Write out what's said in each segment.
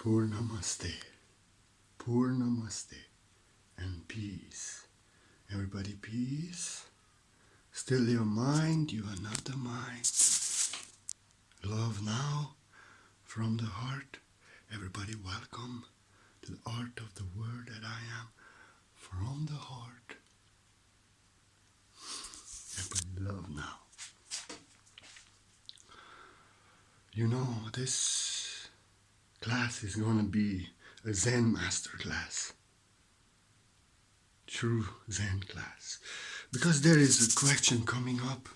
Purnamaste, Purnamaste, and peace. Everybody, peace. Still your mind, you are not the mind. Love now from the heart. Everybody, welcome to the art of the word that I am from the heart. Everybody, love now. You know, this class is going to be a Zen master class. True Zen class. Because there is a question coming up,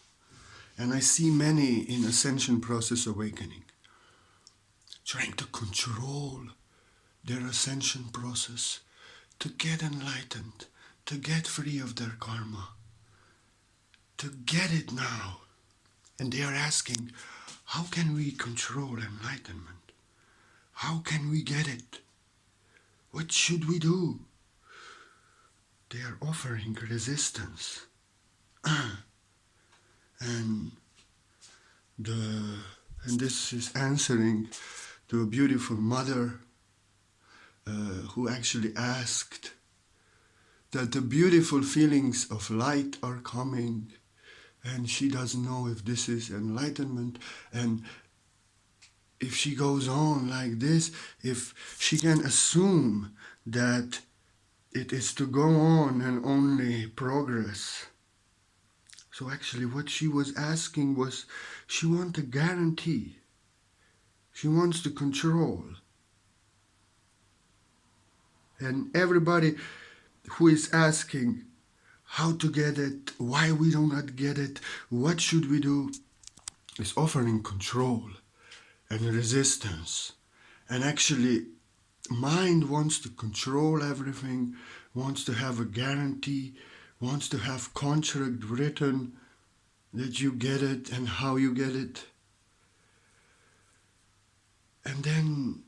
and I see many in ascension process awakening trying to control their ascension process to get enlightened, to get free of their karma, to get it now. And they are asking, how can we control enlightenment? How can we get it? What should we do? They are offering resistance. And this is answering to a beautiful mother who actually asked that the beautiful feelings of light are coming, and she doesn't know if this is enlightenment, and if she goes on like this, if she can assume that it is to go on and only progress. So actually what she was asking was, she wants a guarantee. She wants to control. And everybody who is asking how to get it, why we do not get it, what should we do, is offering control and resistance. And actually, mind wants to control everything, wants to have a guarantee, wants to have contract written that you get it and how you get it. And then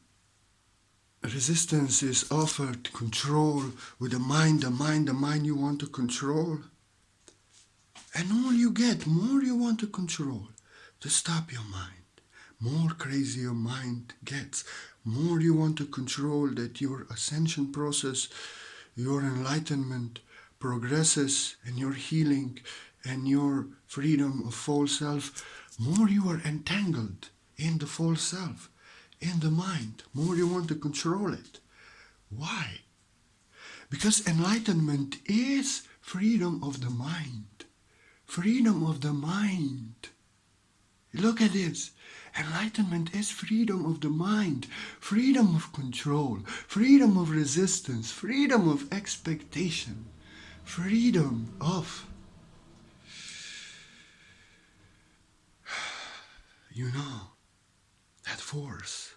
resistance is offered control with the mind you want to control. And all you get, more you want to control, to stop your mind. More crazy your mind gets, more you want to control that your ascension process, your enlightenment progresses, and your healing and your freedom of false self, more you are entangled in the false self, in the mind, more you want to control it. Why? Because enlightenment is freedom of the mind. Freedom of the mind. Look at this. Enlightenment is freedom of the mind, freedom of control, freedom of resistance, freedom of expectation, freedom of, you know, that force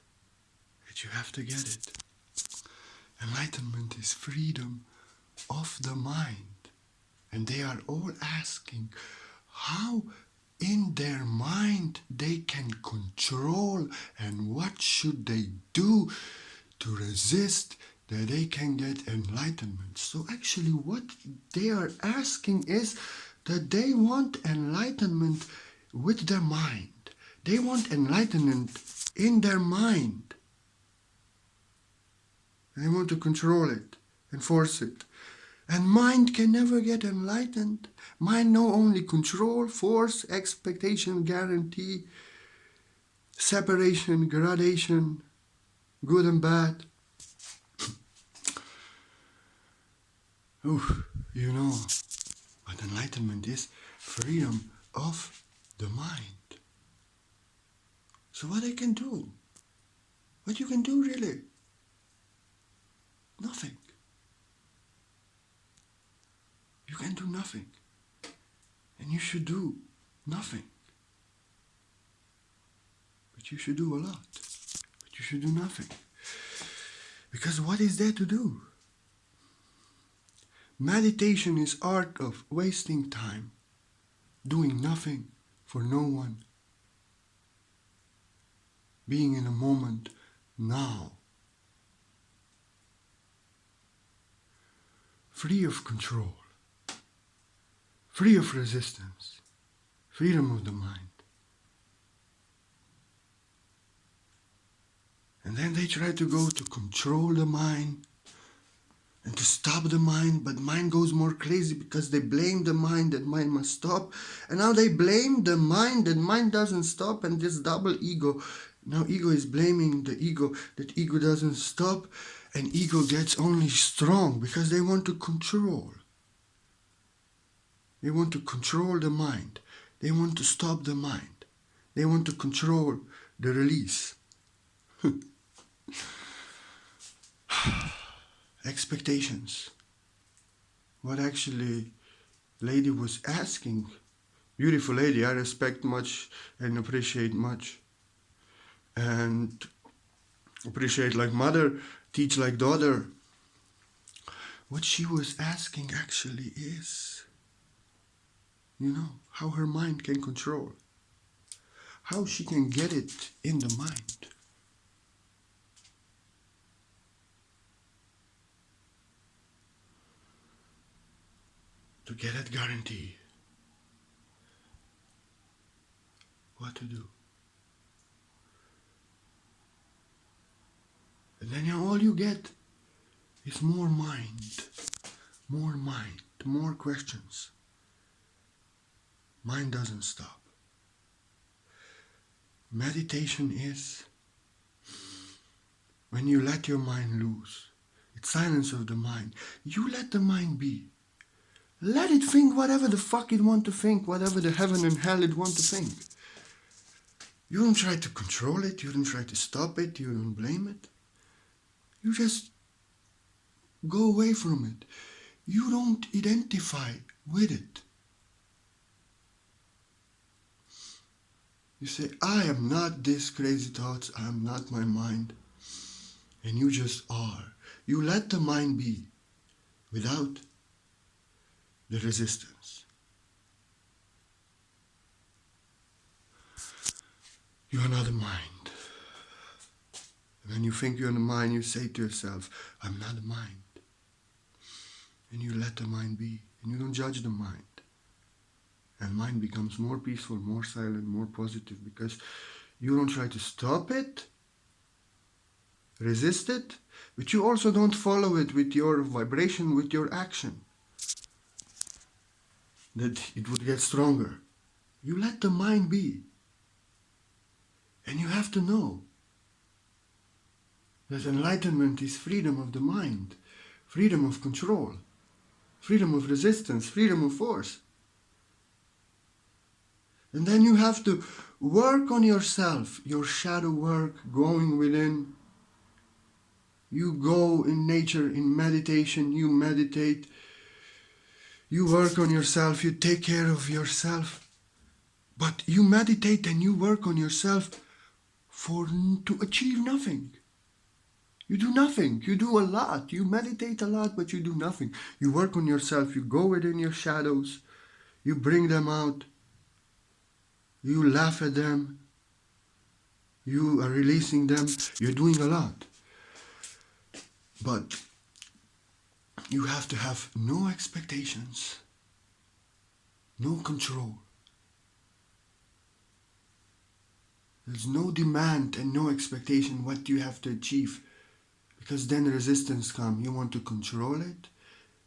that you have to get it. Enlightenment is freedom of the mind. And they are all asking how in their mind they can control, and what should they do to resist that they can get enlightenment. So actually what they are asking is that they want enlightenment with their mind. They want enlightenment in their mind. They want to control it and force it. And mind can never get enlightened. Mind know only control, force, expectation, guarantee, separation, gradation, good and bad. Oof, you know, but enlightenment is freedom of the mind. So what I can do? What you can do really? Nothing. You can do nothing. And you should do nothing. But you should do a lot. But you should do nothing. Because what is there to do? Meditation is art of wasting time, doing nothing for no one, being in a moment now, free of control, free of resistance, freedom of the mind. And then they try to go to control the mind and to stop the mind, but mind goes more crazy because they blame the mind that mind must stop. And now they blame the mind that mind doesn't stop, and this double ego. Now ego is blaming the ego that ego doesn't stop, and ego gets only strong because they want to control. They want to control the mind. They want to stop the mind. They want to control the release. Expectations. What actually lady was asking, beautiful lady, I respect much and appreciate much. And appreciate like mother, teach like daughter. What she was asking actually is, how her mind can control. How she can get it in the mind. To get that guarantee. What to do. And then all you get is more mind, more questions. Mind doesn't stop. Meditation is when you let your mind loose. It's silence of the mind. You let the mind be. Let it think whatever the fuck it want to think, whatever the heaven and hell it want to think. You don't try to control it, you don't try to stop it, you don't blame it. You just go away from it. You don't identify with it. You say, I am not these crazy thoughts, I am not my mind. And you just are. You let the mind be without the resistance. You are not a mind. And when you think you're the mind, you say to yourself, I'm not a mind. And you let the mind be. And you don't judge the mind. And mind becomes more peaceful, more silent, more positive, because you don't try to stop it, resist it, but you also don't follow it with your vibration, with your action. That it would get stronger. You let the mind be. And you have to know that enlightenment is freedom of the mind, freedom of control, freedom of resistance, freedom of force. And then you have to work on yourself, your shadow work, going within. You go in nature, in meditation, you meditate. You work on yourself, you take care of yourself. But you meditate and you work on yourself to achieve nothing. You do nothing. You do a lot. You meditate a lot, but you do nothing. You work on yourself. You go within your shadows. You bring them out. You laugh at them. You are releasing them. You're doing a lot. But you have to have no expectations, no control. There's no demand and no expectation what you have to achieve, because then resistance comes. You want to control it.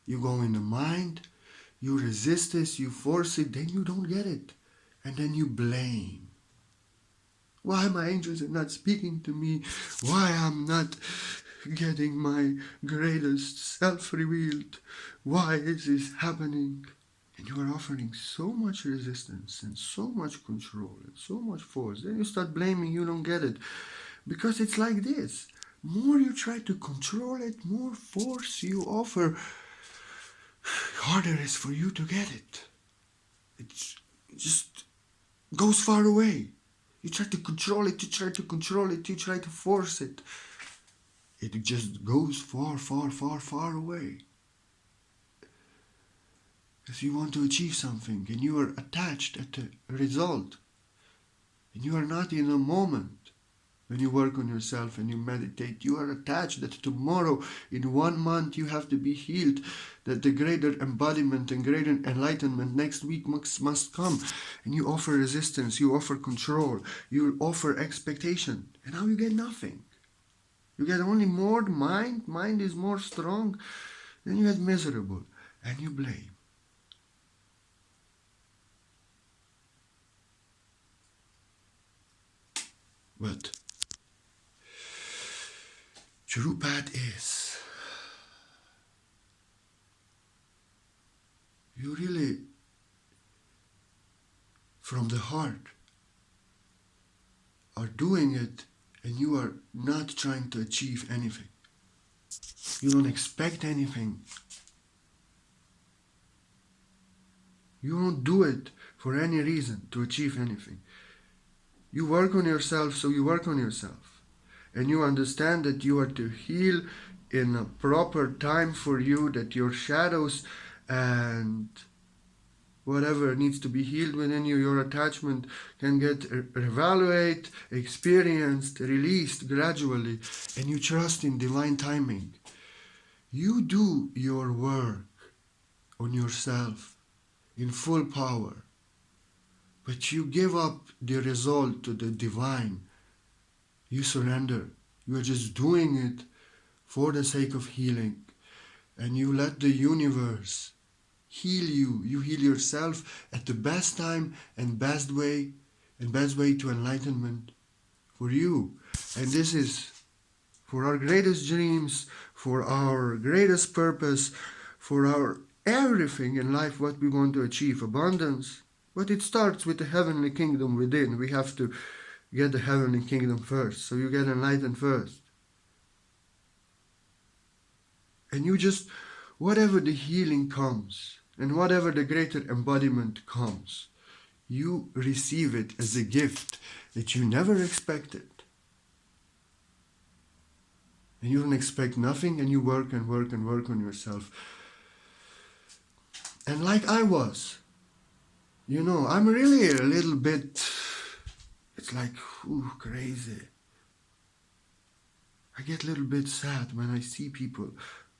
You go in the mind. You resist this. You force it. Then you don't get it. And then you blame. Why my angels are not speaking to me? Why I'm not getting my greatest self revealed? Why is this happening? And you are offering so much resistance and so much control and so much force. Then you start blaming, you don't get it. Because it's like this. More you try to control it, more force you offer, harder it is for you to get it. It just goes far away. You try to control it, you try to control it, you try to force it. It just goes far, far, far, far away. Because you want to achieve something and you are attached at the result. And you are not in a moment. When you work on yourself and you meditate, you are attached that tomorrow, in 1 month, you have to be healed, that the greater embodiment and greater enlightenment next week must come. And you offer resistance, you offer control, you offer expectation, and now you get nothing. You get only more mind. Mind is more strong. Then you get miserable and you blame. But true path is you really, from the heart, are doing it, and you are not trying to achieve anything. You don't expect anything. You don't do it for any reason to achieve anything. You work on yourself, so you work on yourself. And you understand that you are to heal in a proper time for you, that your shadows and whatever needs to be healed within you, your attachment can get reevaluated, experienced, released gradually, and you trust in divine timing. You do your work on yourself in full power, but you give up the result to the divine. You surrender. You are just doing it for the sake of healing, and you let the universe heal you. You heal yourself at the best time and best way to enlightenment for you. And this is for our greatest dreams, for our greatest purpose, for our everything in life, what we want to achieve, abundance. But it starts with the heavenly kingdom within. We have to get the heavenly kingdom first. So you get enlightened first. And you just, whatever the healing comes, and whatever the greater embodiment comes, you receive it as a gift that you never expected. And you don't expect nothing, and you work and work and work on yourself. And like I was, I'm really a little bit, it's like, crazy. I get a little bit sad when I see people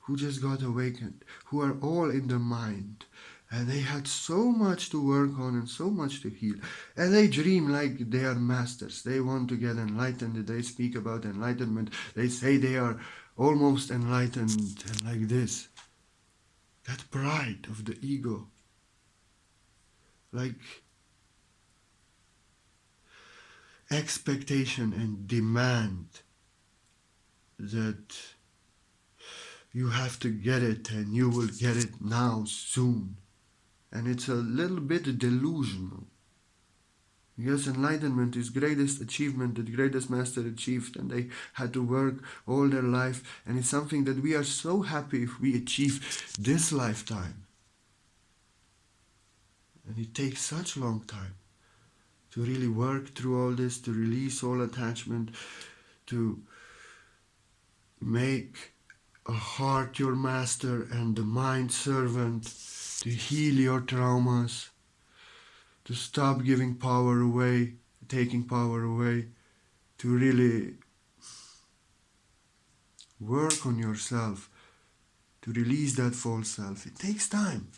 who just got awakened, who are all in the mind, and they had so much to work on and so much to heal, and they dream like they are masters. They want to get enlightened. They speak about enlightenment. They say they are almost enlightened, and like this. That pride of the ego, like expectation and demand that you have to get it and you will get it now, soon. And it's a little bit delusional. Yes, enlightenment is greatest achievement that greatest master achieved, and they had to work all their life, and it's something that we are so happy if we achieve this lifetime. And it takes such a long time to really work through all this, to release all attachment, to make a heart your master and the mind servant, to heal your traumas, to stop giving power away, taking power away, to really work on yourself, to release that false self. It takes time.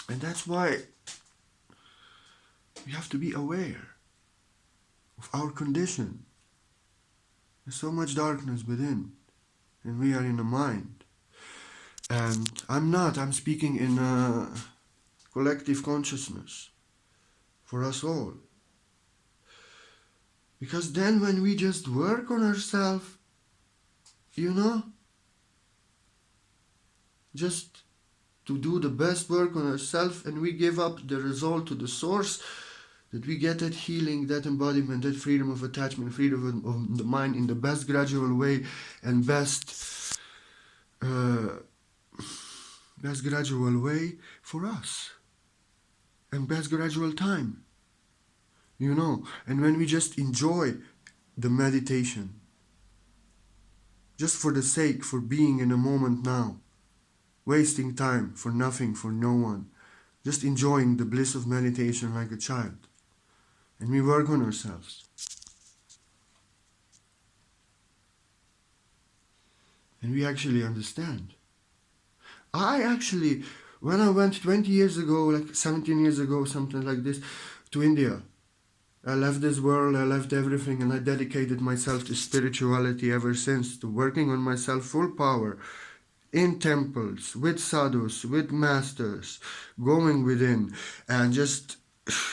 And that's why we have to be aware of our condition. There's so much darkness within, and we are in the mind. And I'm speaking in a collective consciousness for us all. Because then when we just work on ourselves, just to do the best work on ourselves, and we give up the result to the source, that we get that healing, that embodiment, that freedom of attachment, freedom of the mind in the best gradual way and best gradual way for us, and best gradual time, and when we just enjoy the meditation, just for the sake, for being in a moment now, wasting time for nothing, for no one, just enjoying the bliss of meditation like a child, and we work on ourselves. And we actually understand. When I went 20 years ago, like 17 years ago, something like this, to India, I left this world, I left everything, and I dedicated myself to spirituality ever since, to working on myself full power, in temples, with sadhus, with masters, going within, and just,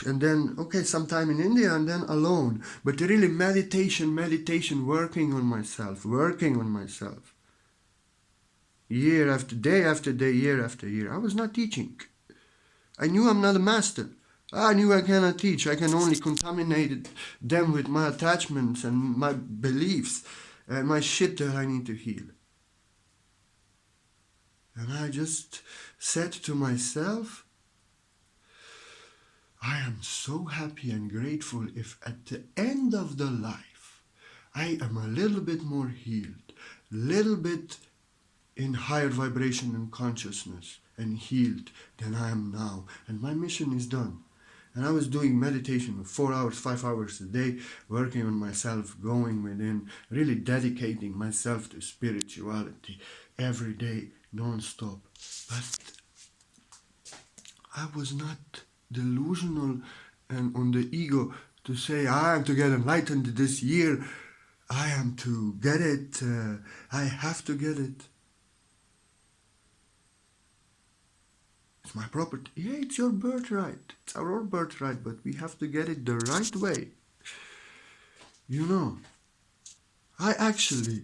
and then, okay, sometime in India, and then alone. But really meditation, working on myself, year after day, year after year. I was not teaching. I knew I'm not a master. I knew I cannot teach. I can only contaminate them with my attachments and my beliefs and my shit that I need to heal. And I just said to myself, I am so happy and grateful if at the end of the life I am a little bit more healed, little bit in higher vibration and consciousness and healed than I am now. And my mission is done. And I was doing meditation 4 hours, 5 hours a day, working on myself, going within, really dedicating myself to spirituality every day, non-stop. But I was not delusional and on the ego to say, I am to get enlightened this year, I am to get it, I have to get it. It's my property. Yeah, it's your birthright. It's our own birthright, but we have to get it the right way. You know, I actually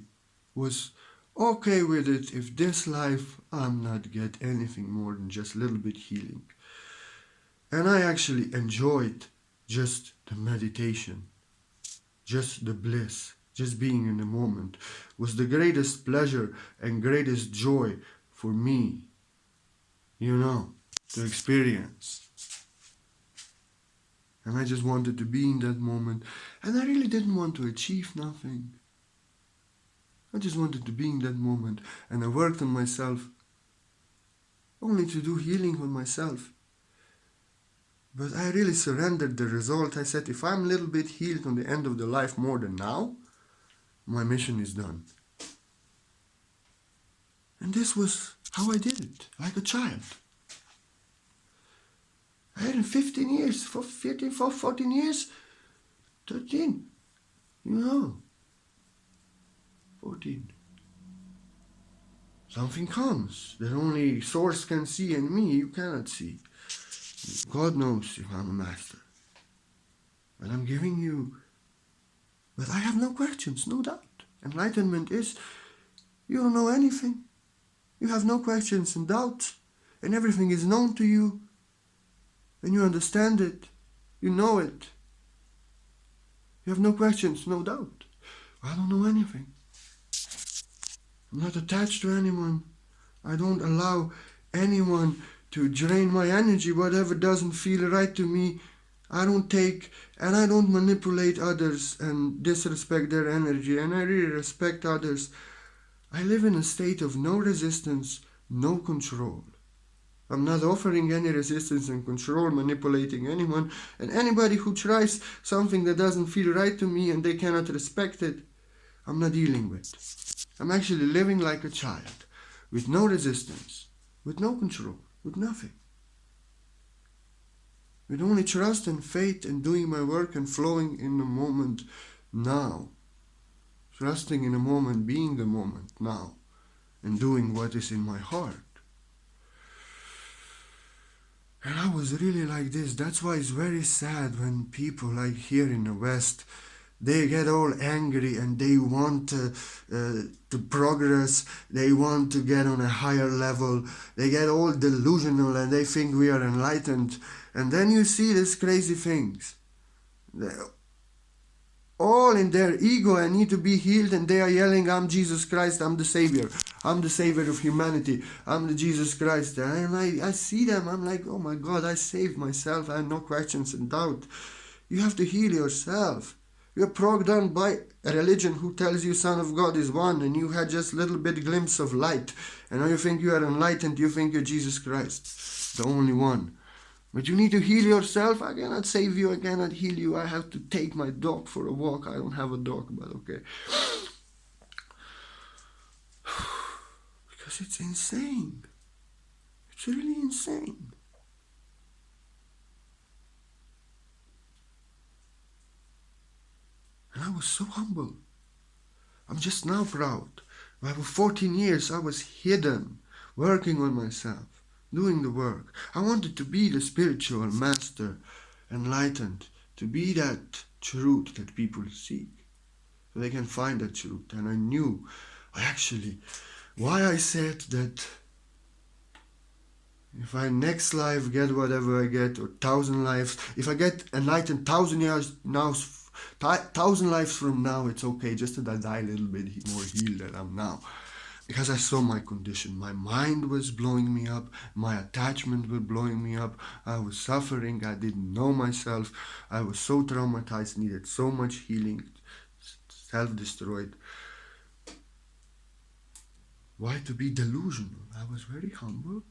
was okay with it if this life I'm not get anything more than just a little bit healing. And I actually enjoyed just the meditation, just the bliss, just being in the moment was the greatest pleasure and greatest joy for me, you know, to experience. And I just wanted to be in that moment. And I really didn't want to achieve nothing. I just wanted to be in that moment. And I worked on myself only to do healing on myself. But I really surrendered the result. I said, if I'm a little bit healed on the end of the life more than now, my mission is done. And this was how I did it, like a child. I had in 15 years, 14 years, 13, you know, 14. Something comes that only Source can see and me you cannot see. God knows if I'm a master. But I'm giving you, but I have no questions, no doubt. Enlightenment is, you don't know anything. You have no questions and doubts, and everything is known to you, and you understand it, you know it. You have no questions, no doubt. I don't know anything. I'm not attached to anyone. I don't allow anyone to drain my energy. Whatever doesn't feel right to me, I don't take, and I don't manipulate others and disrespect their energy, and I really respect others. I live in a state of no resistance, no control. I'm not offering any resistance and control, manipulating anyone, and anybody who tries something that doesn't feel right to me and they cannot respect it, I'm not dealing with. I'm actually living like a child, with no resistance, with no control, with nothing. With only trust and faith and doing my work and flowing in the moment now. Trusting in the moment, being the moment now, and doing what is in my heart. And I was really like this. That's why it's very sad when people like here in the West, they get all angry and they want to progress. They want to get on a higher level. They get all delusional and they think we are enlightened. And then you see these crazy things. They're all in their ego and need to be healed, and they are yelling, I'm Jesus Christ, I'm the Savior. I'm the Savior of humanity. I'm the Jesus Christ. And I see them, I'm like, oh my God, I saved myself. I have no questions and doubt. You have to heal yourself. You're programmed by a religion who tells you Son of God is one, and you had just a little bit glimpse of light. And now you think you are enlightened, you think you're Jesus Christ, the only one. But you need to heal yourself. I cannot save you. I cannot heal you. I have to take my dog for a walk. I don't have a dog, but okay. Because it's insane. It's really insane. And I was so humble. I'm just now proud. For 14 years I was hidden, working on myself, doing the work. I wanted to be the spiritual master, enlightened, to be that truth that people seek, so they can find that truth. And I knew, why I said that if I next life get whatever I get, or 1,000 lives, if I get enlightened 1,000 years now, 1,000 lives from now, it's okay, just that I die a little bit more healed than I'm now. Because I saw my condition. My mind was blowing me up. My attachment was blowing me up. I was suffering. I didn't know myself. I was so traumatized, needed so much healing, self-destroyed. Why to be delusional? I was very humble.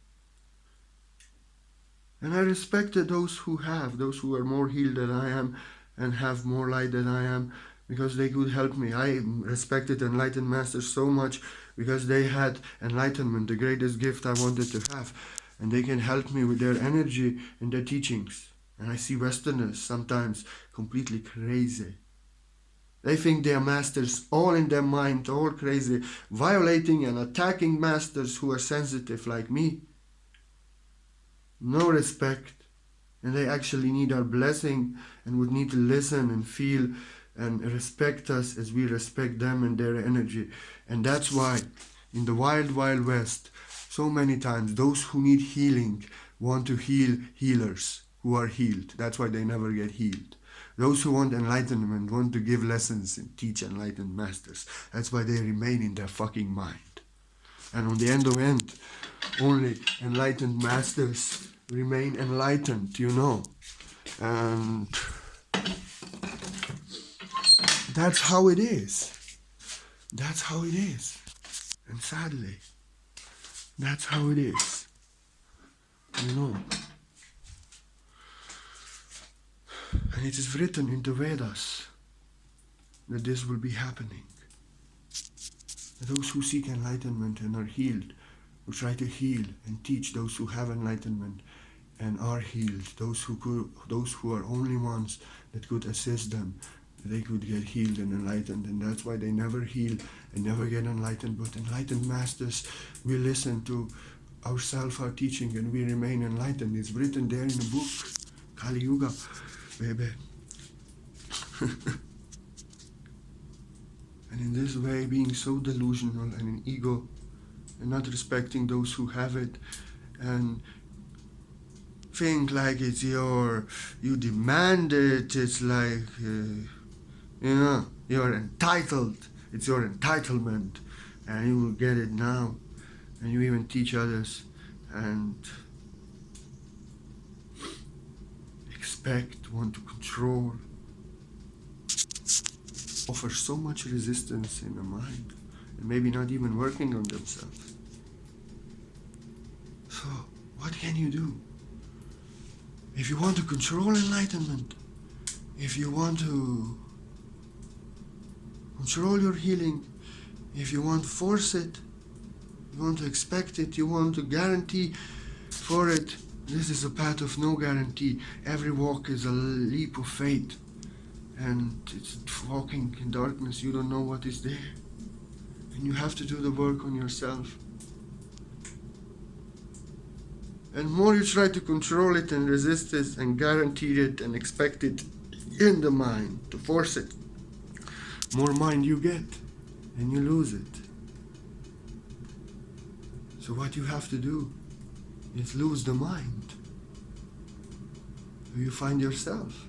And I respected those who are more healed than I am and have more light than I am, because they could help me. I respected enlightened masters so much because they had enlightenment, the greatest gift I wanted to have. And they can help me with their energy and their teachings. And I see Westerners sometimes completely crazy. They think they are masters, all in their mind, all crazy, violating and attacking masters who are sensitive like me. No respect. And they actually need our blessing and would need to listen and feel and respect us as we respect them and their energy. And that's why in the wild, wild west, so many times those who need healing want to heal healers who are healed. That's why they never get healed. Those who want enlightenment want to give lessons and teach enlightened masters. That's why they remain in their fucking mind. And on the end of end, only enlightened masters remain enlightened, And that's how it is. That's how it is. And sadly, that's how it is. And it is written in the Vedas that this will be happening. Those who seek enlightenment and are healed, who try to heal and teach those who have enlightenment and are healed, those who are only ones that could assist them, they could get healed and enlightened. And that's why they never heal and never get enlightened. But enlightened masters, we listen to ourselves, our teaching, and we remain enlightened. It's written there in the book, Kali Yuga, baby. And in this way, being so delusional and in ego, and not respecting those who have it, and think like it's you demand it, it's like, you're entitled, it's your entitlement, and you will get it now, and you even teach others, and want to control, offer so much resistance in the mind, and maybe not even working on themselves. So, what can you do? If you want to control enlightenment, if you want to control your healing, if you want to force it, you want to expect it, you want to guarantee for it, this is a path of no guarantee. Every walk is a leap of faith. And it's walking in darkness, you don't know what is there. And you have to do the work on yourself. And more you try to control it and resist it and guarantee it and expect it in the mind, to force it, more mind you get and you lose it. So what you have to do is lose the mind. You find yourself.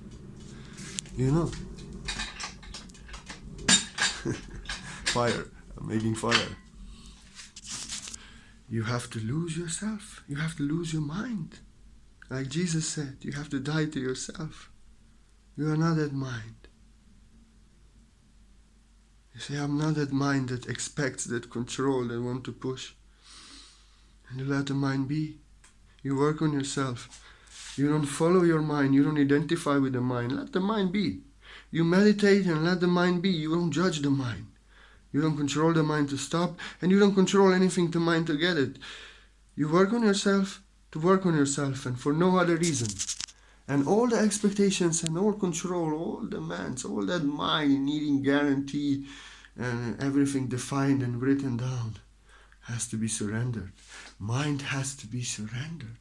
Fire. I'm making fire. You have to lose yourself. You have to lose your mind. Like Jesus said, you have to die to yourself. You are not that mind. You say, I'm not that mind that expects, that control, that want to push. And you let the mind be. You work on yourself. You don't follow your mind. You don't identify with the mind. Let the mind be. You meditate and let the mind be. You don't judge the mind. You don't control the mind to stop, and you don't control anything to mind to get it. You work on yourself to work on yourself, and for no other reason. And all the expectations and all control, all demands, all that mind needing guarantee and everything defined and written down has to be surrendered. Mind has to be surrendered.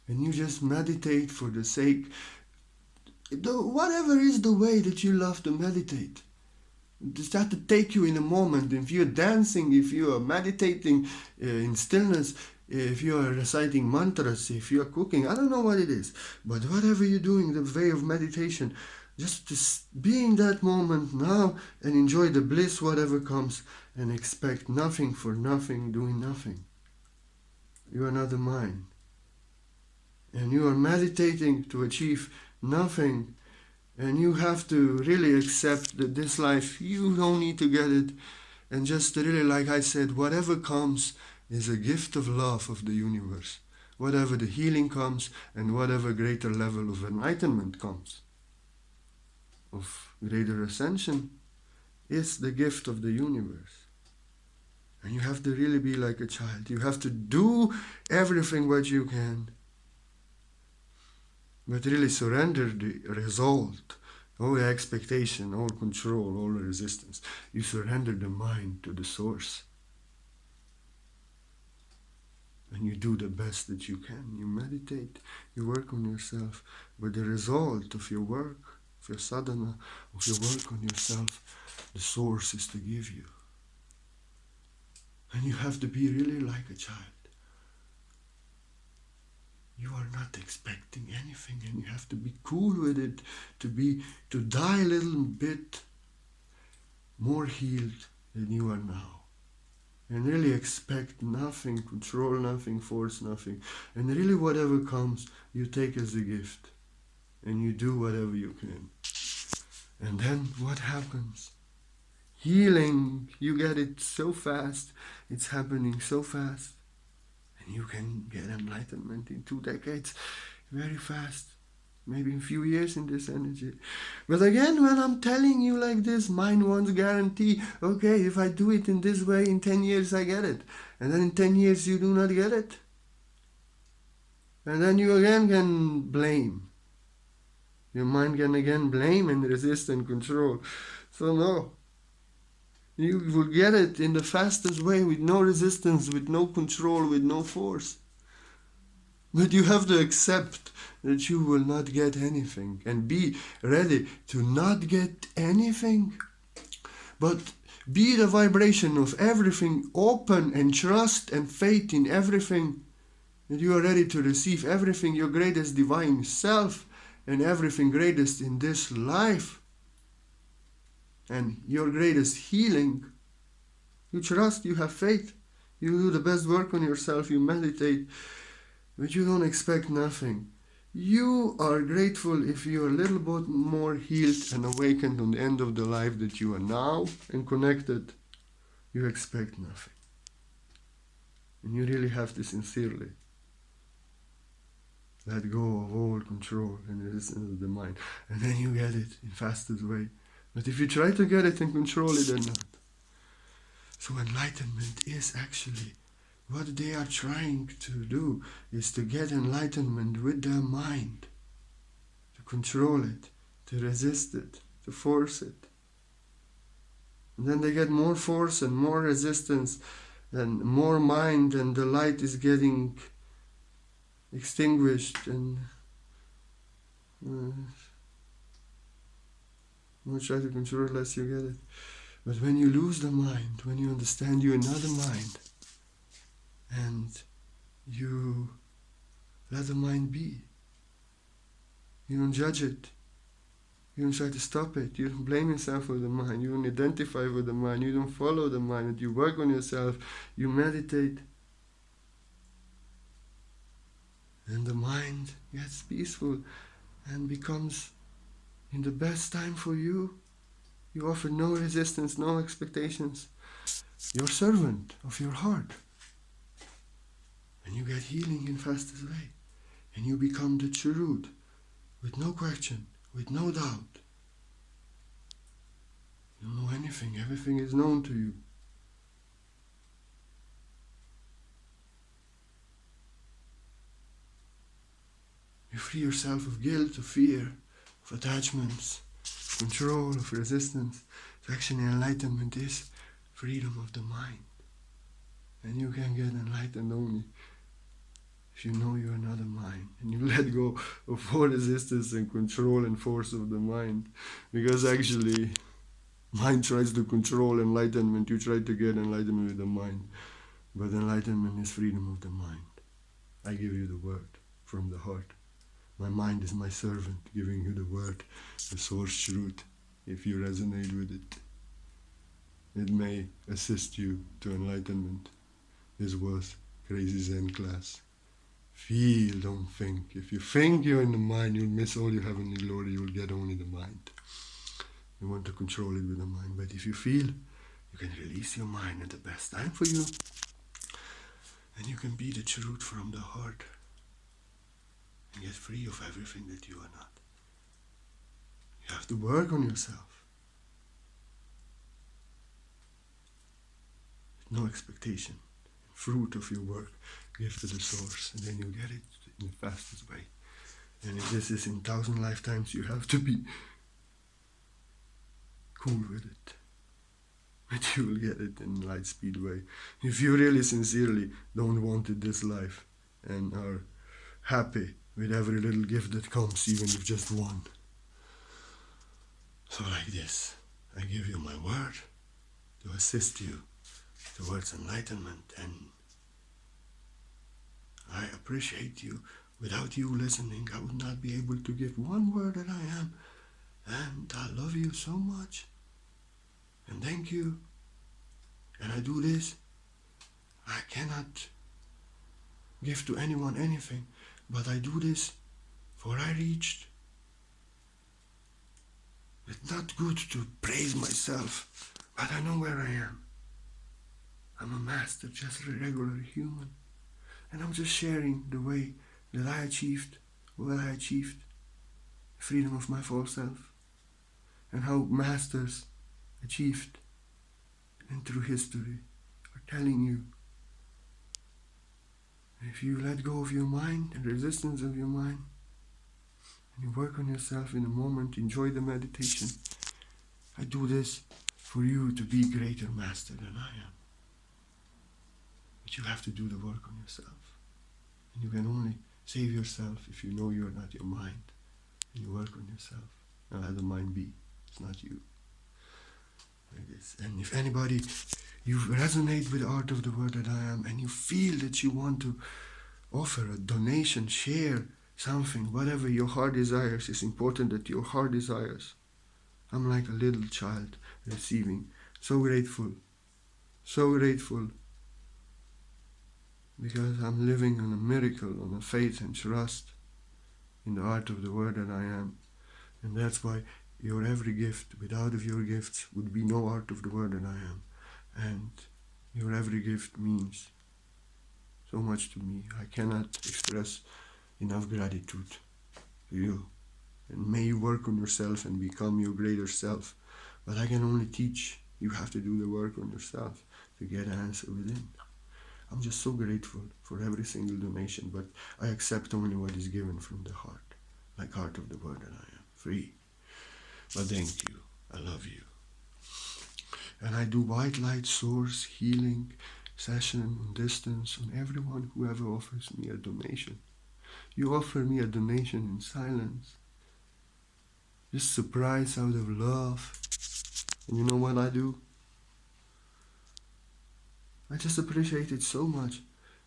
And you just meditate for the sake, whatever is the way that you love to meditate. Just have to take you in a moment. If you're dancing, if you are meditating in stillness, if you are reciting mantras, if you are cooking, I don't know what it is, but whatever you're doing, the way of meditation, just to be in that moment now and enjoy the bliss, whatever comes, and expect nothing for nothing, doing nothing. You are not the mind. And you are meditating to achieve nothing. And you have to really accept that this life, you don't need to get it. And just really, like I said, whatever comes is a gift of love of the universe. Whatever the healing comes and whatever greater level of enlightenment comes, of greater ascension, is the gift of the universe. And you have to really be like a child. You have to do everything what you can, but really surrender the result, all the expectation, all control, all resistance. You surrender the mind to the source. And you do the best that you can. You meditate, you work on yourself. But the result of your work, of your sadhana, of your work on yourself, the source is to give you. And you have to be really like a child. You are not expecting anything, and you have to be cool with it, to die a little bit more healed than you are now. And really expect nothing, control nothing, force nothing. And really whatever comes, you take as a gift. And you do whatever you can. And then what happens? Healing, you get it so fast. It's happening so fast. And you can get enlightenment in 2 decades very fast. Maybe in a few years in this energy. But again, when I'm telling you like this, mind wants guarantee. Okay, if I do it in this way, in 10 years I get it. And then in 10 years you do not get it. And then you again can blame. Your mind can again blame and resist and control. So no. You will get it in the fastest way, with no resistance, with no control, with no force. But you have to accept that you will not get anything and be ready to not get anything. But be the vibration of everything open and trust and faith in everything. That you are ready to receive everything, your greatest divine self, and everything greatest in this life. And your greatest healing. You trust, you have faith. You do the best work on yourself, you meditate. But you don't expect nothing. You are grateful if you are a little bit more healed and awakened on the end of the life that you are now and connected. You expect nothing. And you really have to sincerely let go of all control and resistance of the mind. And then you get it in fastest way. But if you try to get it and control it, then not. So enlightenment is actually what they are trying to do, is to get enlightenment with their mind, to control it, to resist it, to force it. And then they get more force and more resistance and more mind, and the light is getting extinguished, and more try to control it, less you get it. But when you lose the mind, when you understand you are not a mind, and you let the mind be, you don't judge it, you don't try to stop it, you don't blame yourself for the mind, you don't identify with the mind, you don't follow the mind, you work on yourself, you meditate, and the mind gets peaceful and becomes in the best time for you. You offer no resistance, no expectations. You're servant of your heart. And you get healing in fastest way. And you become the truth, with no question, with no doubt. You don't know anything, everything is known to you. You free yourself of guilt, of fear, of attachments, of control, of resistance. So actually enlightenment is freedom of the mind. And you can get enlightened only if you know you're not a mind. And you let go of all resistance and control and force of the mind. Because actually, mind tries to control enlightenment. You try to get enlightenment with the mind. But enlightenment is freedom of the mind. I give you the word from the heart. My mind is my servant, giving you the word, the source truth. If you resonate with it, it may assist you to enlightenment. This was Crazy Zen class. Feel, don't think. If you think you're in the mind, you'll miss all your heavenly glory. You'll get only the mind. You want to control it with the mind. But if you feel, you can release your mind at the best time for you. And you can be the truth from the heart. And get free of everything that you are not. You have to work on yourself. With no expectation. Fruit of your work, give to the source, and then you get it in the fastest way. And if this is in 1,000 lifetimes, you have to be cool with it. But you will get it in light speed way. If you really sincerely don't want it this life and are happy with every little gift that comes, even if just one. So like this, I give you my word to assist you towards enlightenment, and I appreciate you. Without you listening, I would not be able to give one word that I am. And I love you so much. And thank you. And I do this. I cannot give to anyone anything, but I do this for I reached. It's not good to praise myself, but I know where I am. I'm a master, just a regular human. And I'm just sharing the way that I achieved what I achieved. The freedom of my false self. And how masters achieved. And through history are telling you. If you let go of your mind and resistance of your mind, and you work on yourself in a moment, enjoy the meditation. I do this for you to be greater master than I am. But you have to do the work on yourself. And you can only save yourself if you know you're not your mind. And you work on yourself. Now let the mind be. It's not you. Like this. And if anybody, you resonate with the art of the word that I am, and you feel that you want to offer a donation, share something, whatever your heart desires, it's important that your heart desires. I'm like a little child receiving. So grateful. So grateful. Because I'm living on a miracle, on a faith and trust in the art of the word that I am. And that's why your every gift, without of your gifts, would be no art of the word that I am. And your every gift means so much to me. I cannot express enough gratitude to you. And may you work on yourself and become your greater self. But I can only teach. You have to do the work on yourself to get an answer within. I'm just so grateful for every single donation, but I accept only what is given from the heart, like heart of the word that I am, free. But thank you, I love you. And I do white light source healing session on distance on everyone who ever offers me a donation. You offer me a donation in silence, just surprise out of love. And you know what I do? I just appreciate it so much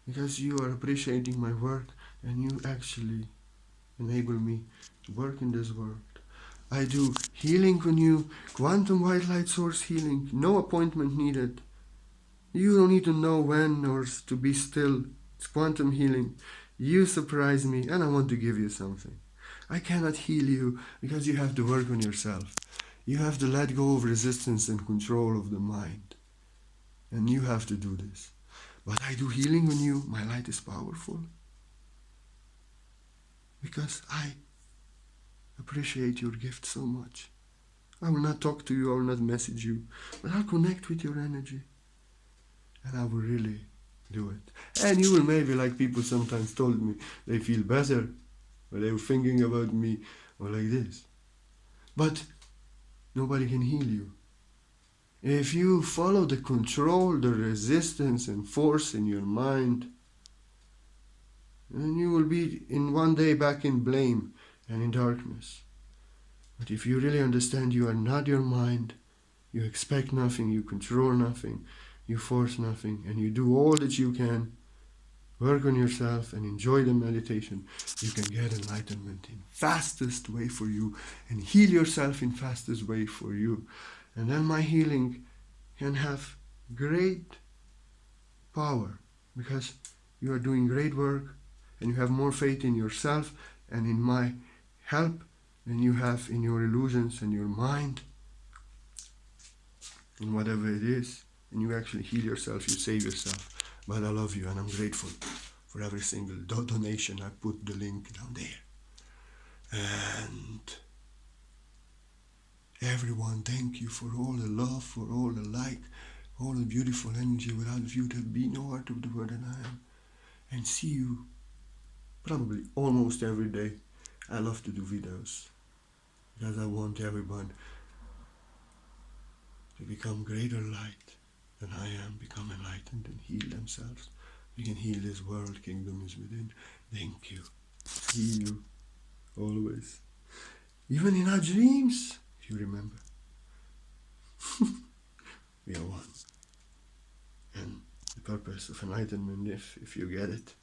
because you are appreciating my work and you actually enable me to work in this world. I do healing on you, quantum white light source healing, no appointment needed. You don't need to know when or to be still. It's quantum healing. You surprise me and I want to give you something. I cannot heal you because you have to work on yourself. You have to let go of resistance and control of the mind. And you have to do this. But I do healing on you. My light is powerful. Because I appreciate your gift so much. I will not talk to you, I will not message you, but I'll connect with your energy. And I will really do it. And you will maybe, like people sometimes told me, they feel better or they were thinking about me, or like this. But nobody can heal you. If you follow the control, the resistance and force in your mind, then you will be in one day back in blame and in darkness. But if you really understand you are not your mind, you expect nothing, you control nothing, you force nothing, and you do all that you can, work on yourself and enjoy the meditation, you can get enlightenment in fastest way for you and heal yourself in fastest way for you. And then my healing can have great power because you are doing great work and you have more faith in yourself and in my help than you have in your illusions and your mind and whatever it is. And you actually heal yourself, you save yourself. But I love you and I'm grateful for every single donation. I put the link down there. And everyone, thank you for all the love, for all the like, all the beautiful energy. Without you, there'd be no art of the word that I am. And see you probably almost every day. I love to do videos because I want everyone to become greater light than I am, become enlightened and heal themselves. We can heal this world, kingdom is within. Thank you. See you always. Even in our dreams, if you remember. We are one. And the purpose of enlightenment, if you get it,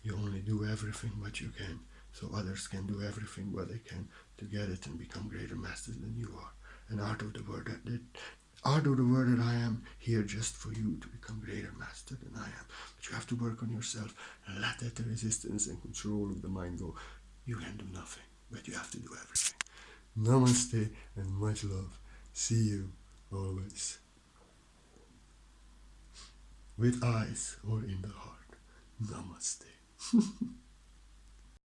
you only do everything what you can, so others can do everything what they can to get it and become greater masters than you are. And art of the word that I am here just for you to become greater master than I am. But you have to work on yourself and let that resistance and control of the mind go. You can do nothing, but you have to do everything. Namaste and much love. See you always. With eyes or in the heart. Namaste.